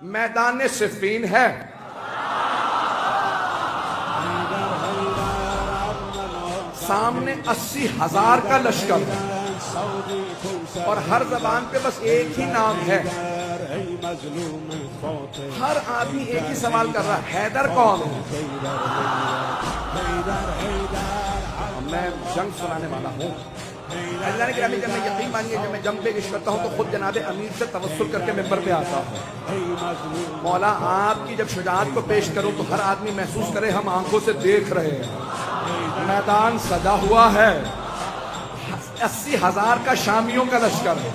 میدان صفین ہے، سامنے 80,000 کا لشکر اور ہر زبان پہ بس ایک ہی نام ہے. ہر آدمی ایک ہی سوال کر رہا ہے، حیدر کون ہے؟ میں جنگ سنانے والا ہوں. اللہ نے گرامی جب میں یقین مانیے جب میں جنگ پہ عشق کرتا ہوں تو خود جناب امیر سے توسل کر کے ممبر پہ آتا ہوں. مولا آپ کی جب شجاعت کو پیش کروں تو ہر آدمی محسوس کرے ہم آنکھوں سے دیکھ رہے ہیں. میدان سجا ہوا ہے، 80,000 کا شامیوں کا لشکر ہے،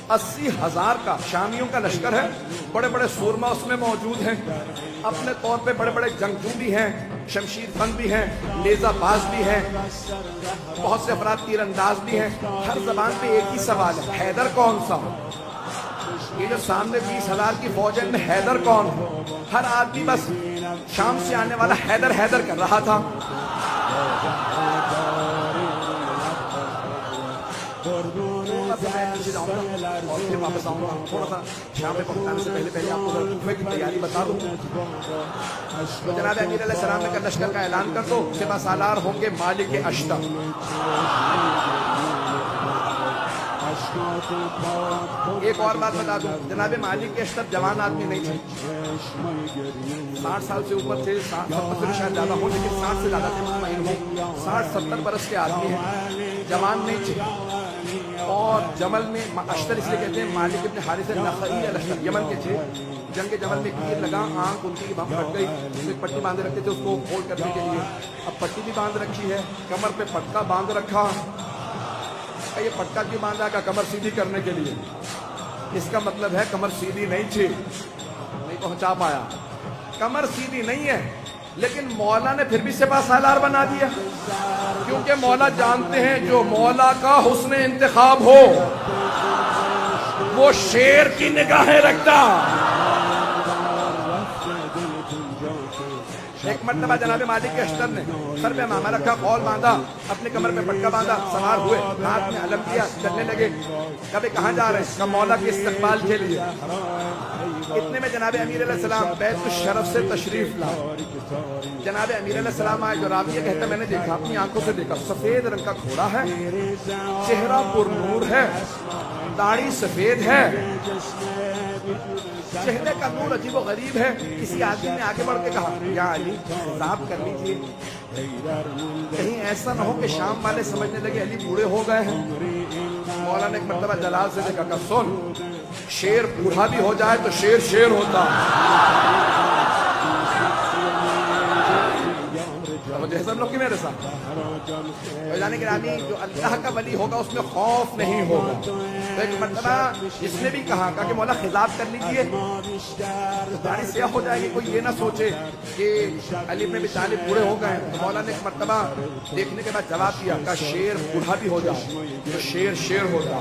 80,000 کا شامیوں کا لشکر ہے. بڑے بڑے سورما اس میں موجود ہیں، اپنے طور پہ بڑے بڑے جنگجو بھی ہیں، شمشیر بند بھی ہیں، نیزہ باز بھی ہیں، بہت سے افراد تیر انداز بھی ہیں. ہر زبان پہ ایک ہی سوال ہے، حیدر کون سا؟ یہ جو سامنے 20,000 کی فوج ہے، میں حیدر کون ہوں؟ ہر آدمی بس شام سے آنے والا حیدر حیدر کر رہا تھا. اور پھر واپس آؤں گا. تھوڑا سا شام میں پہنچانے سے پہلے آپ کو خطبے کی تیاری بتا دوں. تو جناب امیر علیہ السلام نے کل لشکر کا اعلان کر دو، سپہ سالار ہوں گے مالک اشتر. ایک اور بات بتا دوں، جناب مالک اشتر جوان آدمی نہیں تھے، 60 سال سے اوپر تھے، 70 سے شاید زیادہ ہو، لیکن 60 سے زیادہ تھے، مطمئن ہوں 60-70 برس کے آدمی ہیں، جوان نہیں تھے. اور جمل میں اشتر اس لیے کہتے ہیں مالک ابن حارث نخعی الاشتر، یمن کے تھے. جنگ جمل میں تیر لگا، آنکھ ان کی بم پھٹ گئی، اس میں پٹی باندھے رکھتے تھے اس کو ہولڈ کرنے کے لیے. اب پٹی بھی باندھ رکھی ہے، کمر پہ پٹکا باندھ رکھا. یہ پٹکا کیوں باندھا؟ کا کمر سیدھی کرنے کے لیے. اس کا مطلب ہے کمر سیدھی نہیں تھی، نہیں پہنچا پایا. کمر سیدھی نہیں ہے لیکن مولا نے پھر بھی سپہ سالار بنا دیا، کیونکہ مولا جانتے ہیں جو مولا کا حسن انتخاب ہو وہ شیر کی نگاہیں رکھتا. ایک مرتبہ جناب مالک اشتر نے سر پہ امامہ رکھا، قول باندھا، اپنے کمر پہ پٹکا باندھا، سوار ہوئے، ہاتھ میں علم کیا، چلنے لگے. کبھی کہاں جا رہے ہیں؟ کہ مولا کے استقبال کے لیے. اتنے میں جناب امیر علیہ السلام بیت الشرف سے تشریف لائے. جناب امیر علیہ السلام آئے. جو راویہ کہتا میں نے دیکھا، اپنی آنکھوں سے دیکھا، سفید رنگ کا گھوڑا ہے، چہرہ پر نور ہے، داڑھی سفید ہے، چہرے کا نور عجیب و غریب ہے. کسی آدمی نے آگے بڑھ کے کہا یا علی حساب کر لیجیے، کہیں ایسا نہ ہو کہ شام والے سمجھنے لگے علی بوڑھے ہو گئے ہیں. مولا نے ایک مرتبہ جلال سے دیکھا کہ سن، شیر بوڑھا بھی ہو جائے تو شیر شیر ہوتا. سب لوگ کی میرے ساتھ جانے کے رامی جو اللہ کا ولی ہوگا اس میں خوف نہیں ہوگا. تو ایک مرتبہ اس نے بھی کہا کہ مولا خطاب کر لیجئے، داڑھی سیاہ ہو جائے گی، کوئی یہ نہ سوچے کہ علی بن ابی طالب بوڑھے ہو گئے. تو مولا نے ایک مرتبہ دیکھنے کے بعد جواب دیا کہ شیر بوڑھا بھی ہو جائے تو شیر شیر ہوتا.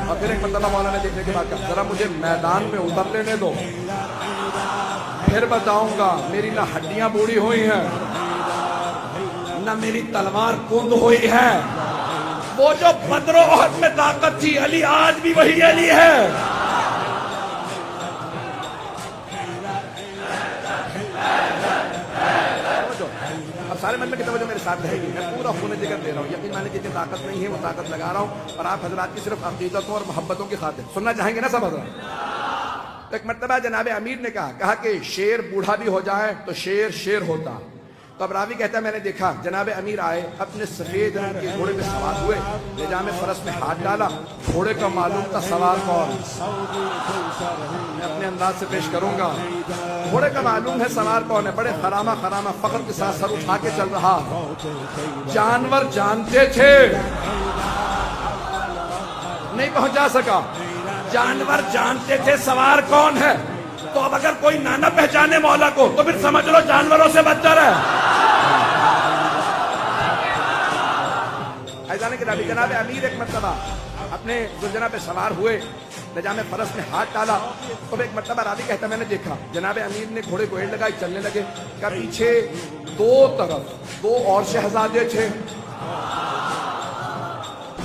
اور پھر ایک مرتبہ مولا نے دیکھنے کے بعد کہا ذرا مجھے میدان میں اتر لینے دو، پھر بتاؤں گا. میری نہ ہڈیاں بوڑھی ہوئی ہیں نہ میری تلوار کند ہوئی ہے. وہ جو بدر و احد میں طاقت تھی علی آج بھی وہی علی ہے. اب سارے من میں توجہ میرے ساتھ رہے گی، میں پورا خون جگر دے رہا ہوں. یقین مانے جتنی طاقت نہیں ہے وہ طاقت لگا رہا ہوں، اور آپ حضرات کی صرف عقیدتوں اور محبتوں کی خاطر سننا چاہیں گے نا سب حضرات. ایک مرتبہ جناب امیر نے کہا کہ شیر بوڑھا بھی ہو جائے تو شیر شیر ہوتا. تو اب راوی کہتا ہے میں نے دیکھا جناب امیر آئے، اپنے سفید رنگ کے گھوڑے پہ سوار ہوئے، نظام فرس میں ہاتھ ڈالا. گھوڑے کا معلوم تھا سوار کون، میں اپنے انداز سے پیش کروں گا. گھوڑے کا معلوم ہے سوار کون ہے. بڑے خرامہ خرامہ فخر کے ساتھ سر اٹھا کے چل رہا. جانور جانتے تھے، نہیں پہنچا سکا. جانور جانتے تھے سوار کون ہے. تو اب اگر کوئی نہ پہچانے مولا کو تو پھر سمجھ لو جانوروں سے بدتر ہے. ایزانے کے نبی جناب امیر ایک مرتبہ اپنے زلجنہ پہ سوار ہوئے، نظام فرس میں ہاتھ ڈالا. تو ایک مرتبہ راوی کہتا میں نے دیکھا جناب امیر نے گھوڑے کو ایڑ لگائی، چلنے لگے. کہ پیچھے دو طرف دو اور شہزادے تھے.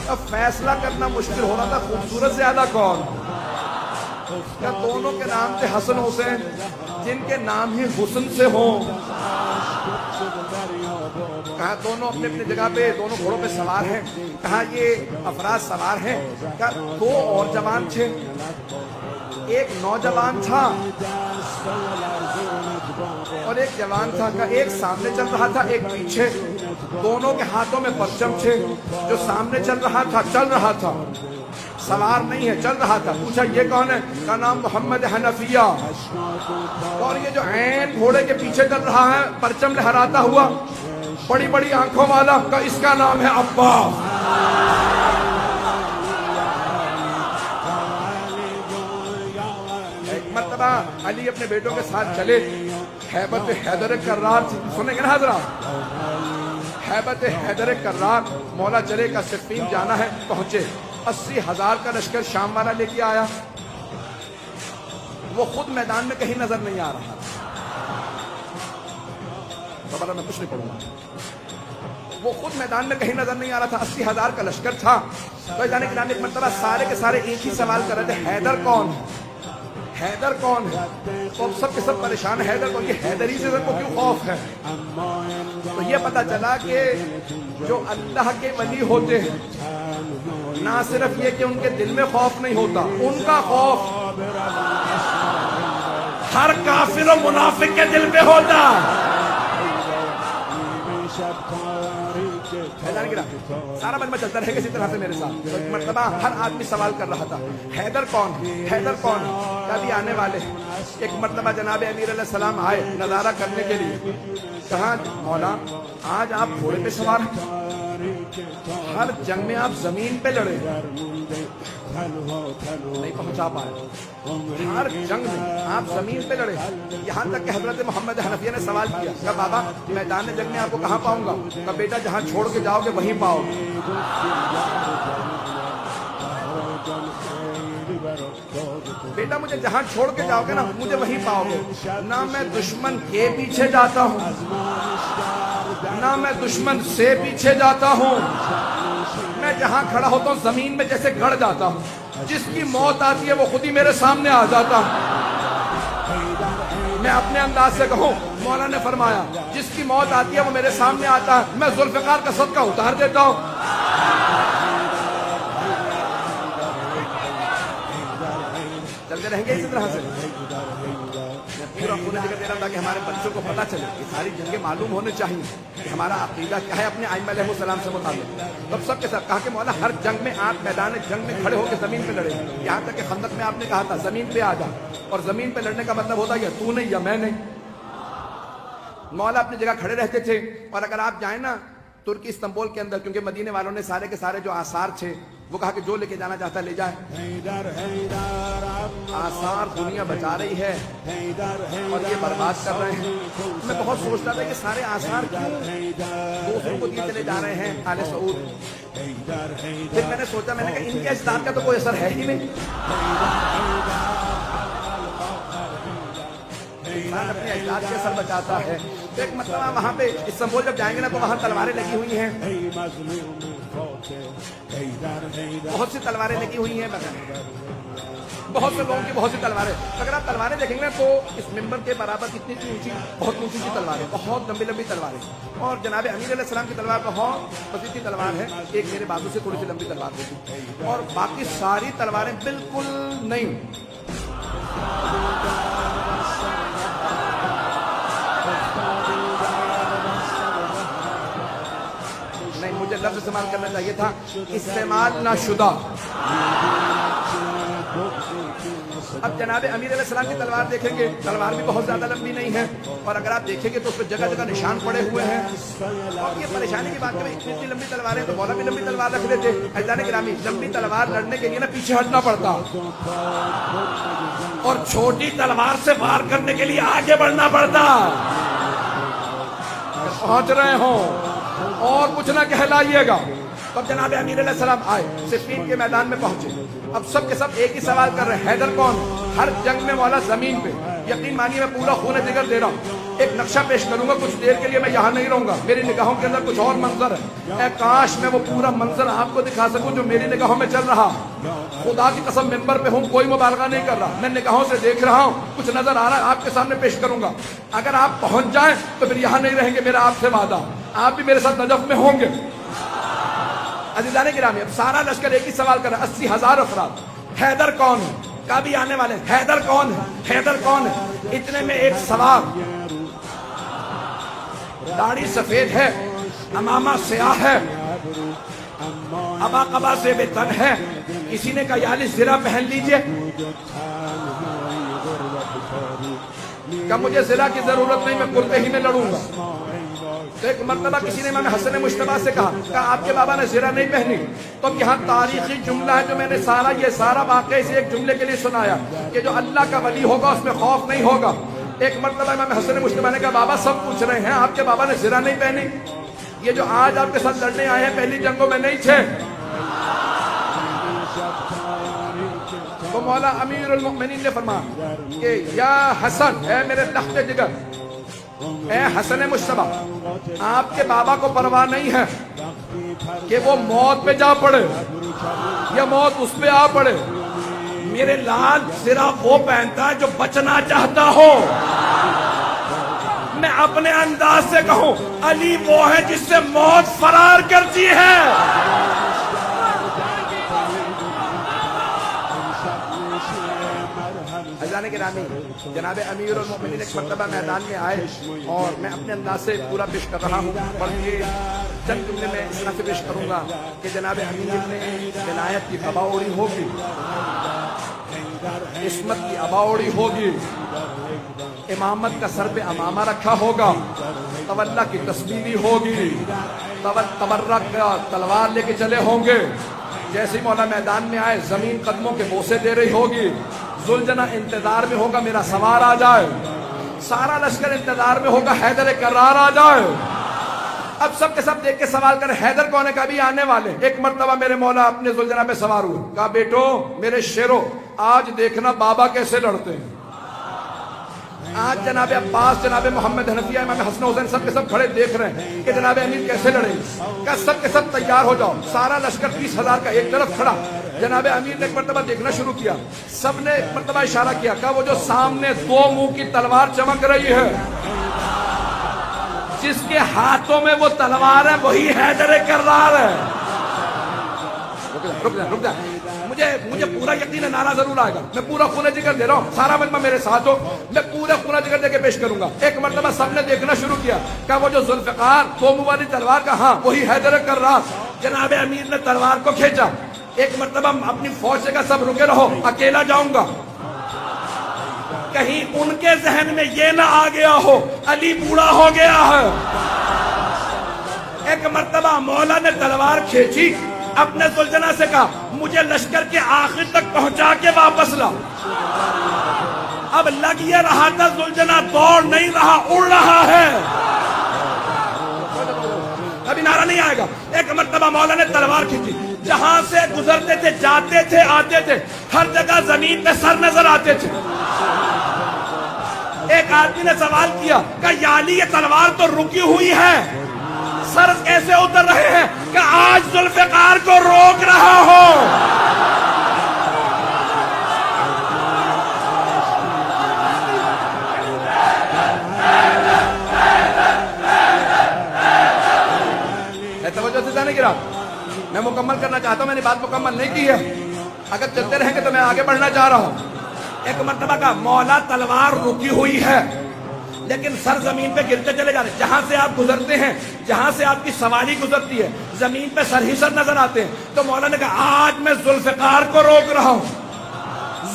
اب فیصلہ کرنا مشکل ہو رہا تھا خوبصورت زیادہ کون. کیا دونوں کے نام تھے حسن حسین، جن کے نام ہی حسن سے ہوں؟ کہا دونوں اپنے اپنے جگہ پہ دونوں گھوڑوں پہ سوار ہیں، کہا یہ افراد سوار ہیں، کہا دو اور جوان تھے، ایک نوجوان تھا اور ایک جوان تھا، کہا ایک سامنے چل رہا تھا ایک پیچھے، دونوں کے ہاتھوں میں پرچم تھے، جو سامنے چل رہا تھا سوار نہیں ہے، چل رہا تھا، پوچھا یہ کون ہے؟ کا نام محمد حنفیہ، اور یہ جو عین گھوڑے کے پیچھے چل رہا ہے پرچم لہراتا ہوا بڑی بڑی آنکھوں والا، کا اس کا نام ہے عباس۔ ایک مرتبہ علی اپنے بیٹوں کے ساتھ چلے، ہیبت حیدر کرار، سنیں گے نا حضرات، ہیبت حیدر کرار، مولا چلے کا صفین جانا ہے، پہنچے، 80,000 کا لشکر شام والا لے کے آیا، وہ خود میدان میں کہیں نظر نہیں آ رہا، دوبارہ میں کچھ نہیں پڑھوں گا، وہ خود میدان میں کہیں نظر نہیں آ رہا تھا، 80,000 کا لشکر تھا، تو جانے کے نام ایک مرتبہ سارے کے سارے ایک ہی سوال کر رہے تھے، حیدر کون ہے؟ حیدر کون ہے؟ تو سب کے سب پریشان، حیدر کون؟ یہ حیدری سے سب کو کیوں خوف ہے؟ تو یہ پتا چلا کہ جو اللہ کے ولی ہوتے ہیں، نہ صرف یہ کہ ان کے دل میں خوف نہیں ہوتا، ان کا خوف ہر کافر و منافق کے دل میں ہوتا۔ سارا مجمع چلتا رہے گا اسی طرح سے میرے ساتھ، تو ایک مرتبہ ہر آدمی سوال کر رہا تھا، حیدر کون ہے؟ حیدر کون ہے؟ کبھی آنے والے ہیں۔ ایک مرتبہ جناب امیر علیہ السلام آئے نظارہ کرنے کے لیے، کہا مولا آج آپ گھوڑے پہ سوار ہیں، ہر جنگ میں آپ زمین پہ لڑے، نہیں پہنچا پائے، ہر جنگ میں آپ زمین پہ لڑے، یہاں تک کہ حضرت محمد حنفیہ نے سوال کیا کہ بابا میدان جنگ میں آپ کو کہاں پاؤں گا؟ کہ بیٹا جہاں چھوڑ کے جاؤ گے وہیں پاؤ گے۔ بیٹا مجھے جہاں چھوڑ کے جاؤ گے نا مجھے وہیں پاؤ گے، نہ میں دشمن کے پیچھے جاتا ہوں نہ میں دشمن سے پیچھے جاتا ہوں، میں جہاں کھڑا ہوتا ہوں زمین میں جیسے گڑ جاتا ہوں، جس کی موت آتی ہے وہ خود ہی میرے سامنے آ جاتا ہوں۔ میں اپنے انداز سے کہوں، مولا نے فرمایا جس کی موت آتی ہے وہ میرے سامنے آتا ہے، میں ذوالفقار کا صدقہ اتار دیتا ہوں۔ چلتے رہیں گے اسی طرح سے، پورا پورا ذکر دے رہا تھا کہ ہمارے بچوں کو پتہ چلے کہ ساری جنگیں معلوم ہونے چاہیے کہ ہمارا عقیدہ کیا ہے اپنے ائمہ علیہ السلام سے متعلق۔ تب سب کے ساتھ کہا کہ مولا ہر جنگ میں آپ میدان جنگ میں کھڑے ہو کے زمین پہ لڑے، یہاں تک کہ خندق میں آپ نے کہا تھا زمین پہ آ جا، اور زمین پہ لڑنے کا مطلب ہوتا ہے تو نہیں یا میں نہیں۔ مولا اپنی جگہ کھڑے رہتے تھے، اور اگر آپ جائیں نا ترکی استنبول کے اندر، کیونکہ مدینے والوں نے سارے کے سارے جو آثار تھے وہ کہا کہ جو لے کے جانا چاہتا ہے لے جائے، آثار دنیا بچا رہی ہے اور یہ برباد کر رہے ہیں۔ میں بہت سوچتا تھا کہ سارے آثار کیوں دوسروں کو دیے چلے جا رہے ہیں آل سعود، پھر میں نے سوچا، میں نے کہا ان کے اجداد کا تو کوئی اثر ہے ہی نہیں، انسان اپنے اجداد کے اثر بچاتا ہے۔ تو ایک مرتبہ وہاں پہ استنبول جب جائیں گے نا تو وہاں تلواریں لگی ہوئی ہیں، بہت سی تلواریں لگی ہوئی ہیں، بہت سے لوگوں کی بہت سی تلواریں، اگر آپ تلواریں دیکھیں گے نا تو اس ممبر کے برابر کتنی اونچی، بہت اونچی سی تلواریں، بہت لمبی لمبی تلواریں، اور جناب امیر علیہ السلام کی تلوار بہت وسیع سی تلوار ہے، ایک میرے بازو سے تھوڑی سی لمبی تلوار ہوتی، اور باقی ساری تلواریں بالکل نہیں۔ مجھے لفظ استعمال کرنا چاہیے تھا استعمال نہ شدہ۔ اب جناب امیر علیہ السلام کی تلوار دیکھیں گے، تلوار بھی بہت زیادہ لمبی نہیں ہے، اور اگر آپ دیکھیں گے تو اس پہ جگہ جگہ نشان پڑے ہوئے ہیں، اور یہ پریشانی کی بات ہے اتنی لمبی تلواریں تو مولا بھی لمبی تلوار رکھ لیتے۔ اجداد گرامی لمبی تلوار لڑنے کے لیے نا پیچھے ہٹنا پڑتا، اور چھوٹی تلوار سے وار کرنے کے لیے آگے بڑھنا پڑتا۔ پہنچ رہے ہوں اور کچھ نہ کہلائیے گا۔ تب جناب امیر علیہ السلام آئے، صفین کے میدان میں پہنچے، اب سب کے سب ایک ہی سوال کر رہے ہیں، حیدر کون؟ ہر جنگ میں مولا زمین پہ، یقین مانیے میں پورا خون جگر دے رہا ہوں. ایک نقشہ پیش کروں گا, کچھ دیر کے لیے میں یہاں نہیں رہوں گا, میری نگاہوں کے اندر کچھ اور منظر ہے. اے کاش میں وہ پورا منظر آپ کو دکھا سکوں جو میری نگاہوں میں چل رہا. خدا کی قسم ممبر پہ ہوں, کوئی مبالغہ نہیں کر رہا, میں نگاہوں سے دیکھ رہا ہوں, کچھ نظر آ رہا ہے, آپ کے سامنے پیش کروں گا. اگر آپ پہنچ جائیں تو پھر یہاں نہیں رہیں گے, میرا آپ سے وعدہ, آپ بھی میرے ساتھ نجف میں ہوں گے. عزیزان گرامی, اب سارا لشکر ایک ہی سوال کر رہا ہے, 80,000 افراد. حیدر کون ہے؟ کبھی آنے والے, حیدر کون ہے؟ حیدر کون ہے؟ اتنے میں ایک سوال. داڑھی سفید ہے, امامہ سیاہ ہے, ابا قبا سے بے تن ہے, کسی نے کہا یعنی زرہ پہن لیجئے, کہ مجھے زرہ کی ضرورت نہیں, میں کرتے ہی میں لڑوں گا. تو ایک مرتبہ کسی نے امام حسن مجتبیٰ سے کہا آپ کے بابا نے زرہ نہیں پہنی. تو اب یہاں تاریخی جملہ ہے جو میں نے یہ سارا واقعہ اسے ایک جملے کے لیے سنایا کہ جو اللہ کا ولی ہوگا اس میں خوف نہیں ہوگا. ایک مرتبہ امام حسن مجتبیٰ نے کہا بابا سب پوچھ رہے ہیں آپ کے بابا نے زرہ نہیں پہنی, یہ جو آج آپ کے ساتھ لڑنے آئے ہیں پہلی جنگوں میں نہیں تھے. تو مولا امیر المؤمنین نے فرمایا کہ یا حسن, اے میرے لخت جگر, اے حسن مجتبیٰ, آپ کے بابا کو پرواہ نہیں ہے کہ وہ موت پہ جا پڑے یا موت اس پہ آ پڑے. میرے لال زرہ وہ پہنتا ہے جو بچنا چاہتا ہو. میں اپنے انداز سے کہوں علی وہ ہے جس سے موت فرار کرتی ہے. عزیزان گرامی, جناب امیر المؤمنین ایک مرتبہ میدان میں آئے اور میں اپنے انداز سے پورا پیش کر رہا ہوں, اور یہ چند جملے میں اس طرح سے پیش کروں گا کہ جناب امیر نے ولایت کی ابا اوڑی ہوگی, عصمت کی ابا اوڑی ہوگی, امامت کا سر پہ امامہ رکھا ہوگا, تولا کی تسبیح ہوگی, تبرک کا تلوار لے کے چلے ہوں گے. جیسے مولا میدان میں آئے زمین قدموں کے بوسے دے رہی ہوگی. ذوالجناح انتظار میں ہوگا میرا سوار آ جائے, سارا لشکر انتظار میں ہوگا حیدر کرار آ جائے. اب سب کے سب دیکھ کے سوال کریں حیدر کون ہے, کبھی آنے والے. ایک مرتبہ میرے مولا اپنے ذوالجناح پہ سوار ہوئے, کہا بیٹو میرے شیرو آج دیکھنا بابا کیسے لڑتے ہیں. آج جناب عباس, جناب محمد حنفیہ, امام حسن حسین سب کے سب کھڑے دیکھ رہے ہیں کہ جناب امیر کیسے لڑیں گے. کہ سب کے سب تیار ہو جاؤ. سارا لشکر 30,000 کا ایک طرف کھڑا. جناب امیر نے ایک مرتبہ دیکھنا شروع کیا, سب نے ایک مرتبہ اشارہ کیا, کہا وہ جو سامنے 2 منہ کی تلوار چمک رہی ہے, جس کے ہاتھوں میں وہ تلوار ہے وہی حیدر کرار ہے. رک جا, مجھے پورا یقین ہے نعرہ ضرور آئے گا. میں پورا خون جگر دے رہا ہوں, سارا مجمع میرے ساتھ ہو, میں پورا خون جگر دے کے پیش کروں گا. ایک مرتبہ سب نے دیکھنا شروع کیا, کہ وہ جو ذوالفقار 2 منہ والی تلوار کا, ہاں وہی حیدر کرار. جناب امیر نے تلوار کو کھینچا. ایک مرتبہ اپنی فوج سے کہا سب رکے رہو, اکیلا جاؤں گا. کہیں ان کے ذہن میں یہ نہ آ گیا ہو علی بوڑھا ہو گیا ہے. ایک مرتبہ مولا نے تلوار کھینچی, اپنے ذوالجناح سے کہا مجھے لشکر کے آخر تک پہنچا کے واپس لا. اب لگ یہ رہا تھا ذوالجناح دوڑ نہیں رہا, اڑ رہا ہے. ابھی نعرہ نہیں آئے گا. ایک مرتبہ مولا نے تلوار کھینچی, جہاں سے گزرتے تھے, جاتے تھے, آتے تھے, ہر جگہ زمین پہ سر نظر آتے تھے. ایک آدمی نے سوال کیا کہ یا علی یہ تلوار تو رکی ہوئی ہے, سر کیسے اتر رہے ہیں؟ کہ آج ذوالفقار کو روک رہا ہو. توجہ سے جانے گرا, میں مکمل کرنا چاہتا ہوں, میں نے بات مکمل نہیں کی ہے. اگر چلتے رہیں گے تو میں آگے بڑھنا چاہ رہا ہوں. ایک مرتبہ کا مولا تلوار رکی ہوئی ہے لیکن سر زمین پہ گرتے چلے جا رہے. جہاں سے آپ گزرتے ہیں, جہاں سے آپ کی سواری گزرتی ہے, زمین پہ سر ہی سر نظر آتے ہیں. تو مولا نے کہا آج میں ذوالفقار کو روک رہا ہوں.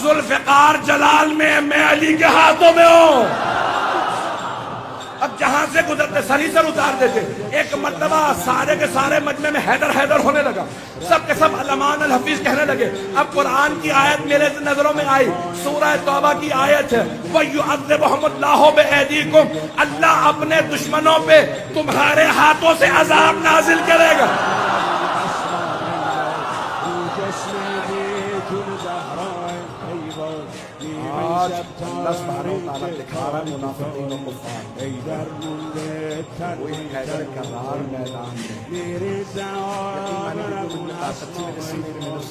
ذوالفقار جلال میں علی کے ہاتھوں میں ہوں. اب جہاں سے گزرتے سر ہی سر اتار دیتے. ایک مرتبہ سارے کے سارے مجمع میں حیدر حیدر ہونے لگا. سب کے سب علمان الحفیظ کہنے لگے. اب قرآن کی آیت میرے نظروں میں آئی, سورہ توبہ کی آیت ہے, وَيُعَذِّبُهُمُ اللَّهُ بِأَيْدِيكُمْ, اللہ اپنے دشمنوں پہ تمہارے ہاتھوں سے عذاب نازل کرے گا. آج اللہ سبحانہ و تعالیٰ دکھا رہا ہے منافقین و کفار کوئی حیدر کرار میدان میں یقین مانی کہ جو طاقت تھی میرے سینے میں